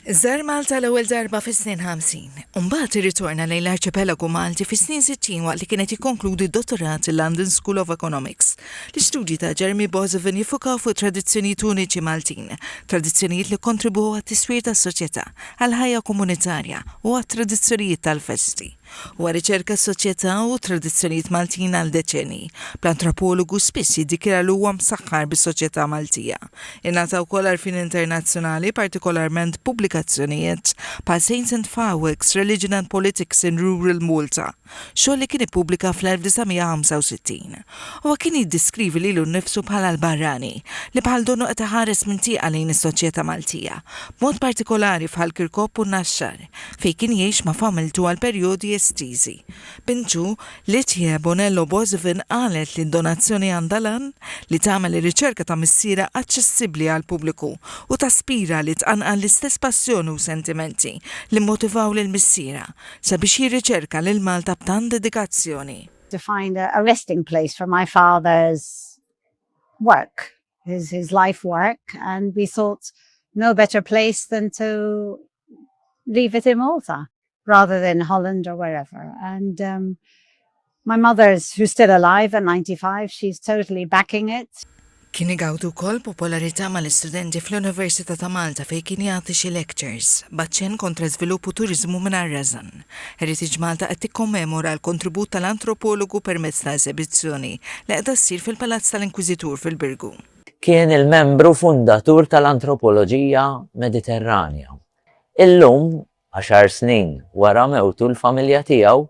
Żar Malta l-ewwel darba fis-snin 50, u mbagħad irritorna lejn l-arċipelagu Malti fis-snin 60 waqt li kienet jikkonkludi d-dottorat il-London School of Economics. L-istudji ta' Jeremy Bosovin jiffokaw fuq tradizzjonijiet uniċi Maltin, tradizzjonijiet li kontribuw għat-tiswir tas-soċjetà, għall-ħajja komunitarja u għat-tradizzjonijiet tal-festi. Huwa riċerka s-soċjetà u tradizzjonijiet Maltin għal deċenni. Bl-antropologu spiss jiddikjara li huwa msaħħar bis-soċjetà Maltija. Ingħata wkoll għarfien internazzjonali, partikolarment pubblikazzjonijiet pa' Saints and Fireworks, Religion and Politics in Rural Malta, xogħol li kien ippubblika fl-1965. Huwa kien jiddiskrivi lilu nnifsu bħala l-barrani li bħal donu qed iħares minn tieqa lejn is-soċjetà Maltija, b'mod partikolari bħal Kirkop u Naxxar, fejn kien jgħix ma' familtu għal perjodi estiżi. Bintu Litia Bonello Bosovin qalet li d-donazzjoni għandha lan li tagħmel ir-riċerka ta' missiera aċċessibbli għal pubbliku u taspira li tqanqal l-istess passjoni u sentimenti li mmotivaw lil missiera sabiex jirriċerka lil Malta b'tant dedikazzjoni. To find a resting place for my father's work, his life work, and we thought no better place than to leave it in Malta rather than Holland or wherever. And my mother's, who's still alive at 95, she's totally backing it. Kien igawdu wkoll popolarità mal-istudenti fl-Università ta' Malta fejn kien jagħti xi lectures b'aċċenn kontra żviluppu turiżmu mingħajr reżan. Heritage Malta qed tikkommemora l-kontribut tal-antropologu permezz ta' eżibizzjoni li qiegħda ssir fil-Palazz tal-Inkwiżitur fil-Birgu. Kien il-membru fundatur tal-antropoloġija mediterranja. Illum, 10 snin wara mewtu l-familja tiegħu,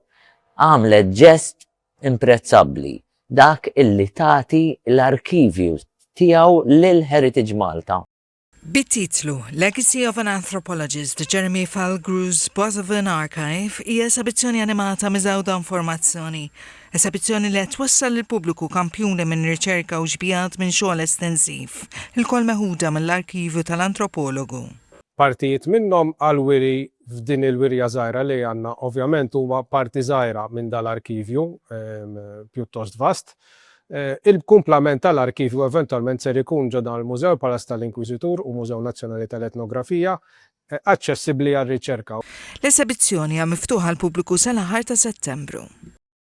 għamlet ġest imprezzabbli dak illi tagħti l-arkivju tiegħu lil Heritage Malta. Bit-titlu Legacy of an Anthropologist, the Jeremy Falgruz Bosovin Archive, hija esabizzjoni animata miżawda informazzjoni. Esabizzjoni li twassal lill-pubbliku kampjuni minn riċerka u ġbijat minn xogħol estensiv, il-kol meħuda mill-arkivju tal-antropologu. Partijiet minnhom għal-wiri f'din il-wirja żgħira li għandna ovvjament huwa parti żgħira minn dal-arkivju pjuttost vast. Il-kumplament tal-arkivju eventwalment ser ikun ġo dan il-Mużew Palazz tal-Inkwiżitur u Mużew Nazzjonali tal-Etnografija aċċessibbli għar-riċerka. L-esabizzjoni hija miftuħa għall pubbliku sal-aħħar ta' Settembru.